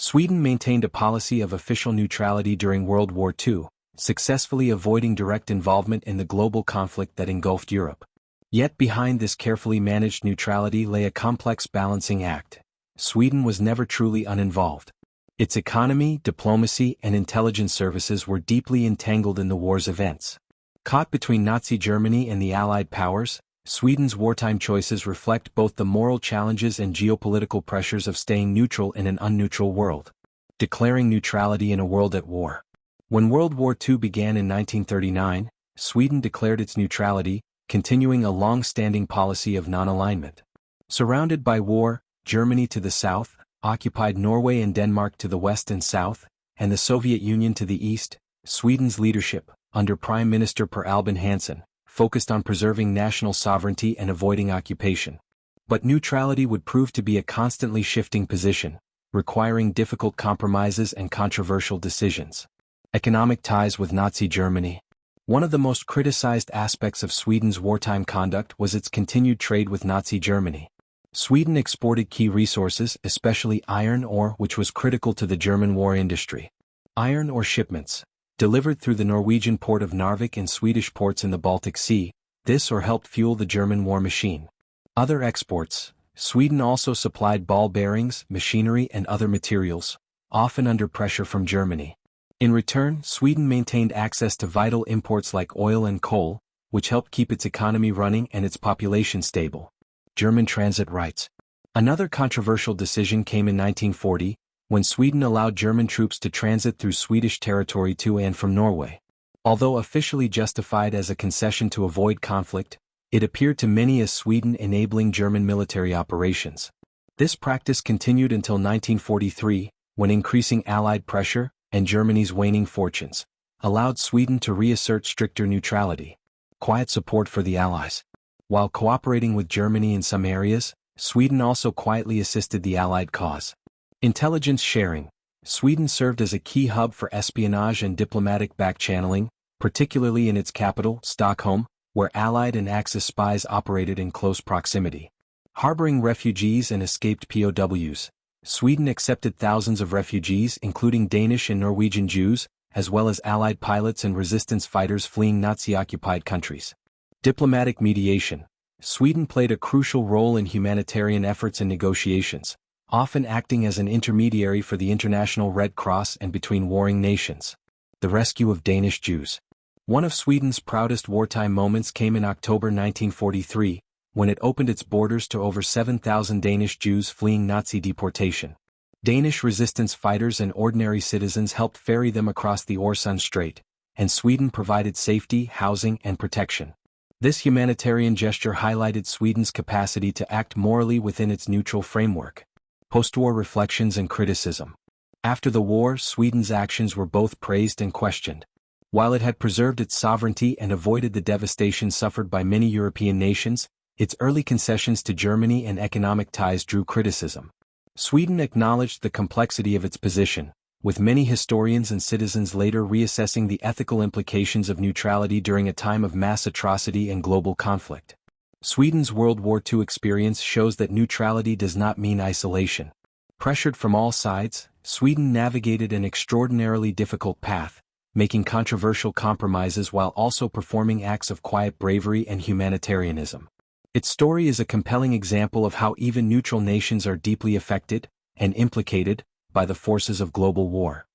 Sweden maintained a policy of official neutrality during World War II, successfully avoiding direct involvement in the global conflict that engulfed Europe. Yet behind this carefully managed neutrality lay a complex balancing act. Sweden was never truly uninvolved. Its economy, diplomacy, and intelligence services were deeply entangled in the war's events. Caught between Nazi Germany and the Allied powers, Sweden's wartime choices reflect both the moral challenges and geopolitical pressures of staying neutral in an unneutral world. Declaring neutrality in a world at war. When World War II began in 1939, Sweden declared its neutrality, continuing a long-standing policy of non-alignment. Surrounded by war, Germany to the south, occupied Norway and Denmark to the west and south, and the Soviet Union to the east, Sweden's leadership, under Prime Minister Per Albin Hansson, focused on preserving national sovereignty and avoiding occupation. But neutrality would prove to be a constantly shifting position, requiring difficult compromises and controversial decisions. Economic ties with Nazi Germany. One of the most criticized aspects of Sweden's wartime conduct was its continued trade with Nazi Germany. Sweden exported key resources, especially iron ore, which was critical to the German war industry. Iron ore shipments, delivered through the Norwegian port of Narvik and Swedish ports in the Baltic Sea, helped fuel the German war machine. Other exports. Sweden also supplied ball bearings, machinery, and other materials, often under pressure from Germany. In return, Sweden maintained access to vital imports like oil and coal, which helped keep its economy running and its population stable. German transit rights. Another controversial decision came in 1940, when Sweden allowed German troops to transit through Swedish territory to and from Norway. Although officially justified as a concession to avoid conflict, it appeared to many as Sweden enabling German military operations. This practice continued until 1943, when increasing Allied pressure, and Germany's waning fortunes, allowed Sweden to reassert stricter neutrality. Quiet support for the Allies. While cooperating with Germany in some areas, Sweden also quietly assisted the Allied cause. Intelligence sharing. Sweden served as a key hub for espionage and diplomatic back-channeling, particularly in its capital, Stockholm, where Allied and Axis spies operated in close proximity. Harboring refugees and escaped POWs. Sweden accepted thousands of refugees, including Danish and Norwegian Jews, as well as Allied pilots and resistance fighters fleeing Nazi-occupied countries. Diplomatic mediation. Sweden played a crucial role in humanitarian efforts and negotiations, often acting as an intermediary for the International Red Cross and between warring nations. The rescue of Danish Jews. One of Sweden's proudest wartime moments came in October 1943, when it opened its borders to over 7,000 Danish Jews fleeing Nazi deportation. Danish resistance fighters and ordinary citizens helped ferry them across the Øresund Strait, and Sweden provided safety, housing, and protection. This humanitarian gesture highlighted Sweden's capacity to act morally within its neutral framework. Postwar reflections and criticism. After the war, Sweden's actions were both praised and questioned. While it had preserved its sovereignty and avoided the devastation suffered by many European nations, its early concessions to Germany and economic ties drew criticism. Sweden acknowledged the complexity of its position, with many historians and citizens later reassessing the ethical implications of neutrality during a time of mass atrocity and global conflict. Sweden's World War II experience shows that neutrality does not mean isolation. Pressured from all sides, Sweden navigated an extraordinarily difficult path, making controversial compromises while also performing acts of quiet bravery and humanitarianism. Its story is a compelling example of how even neutral nations are deeply affected and implicated by the forces of global war.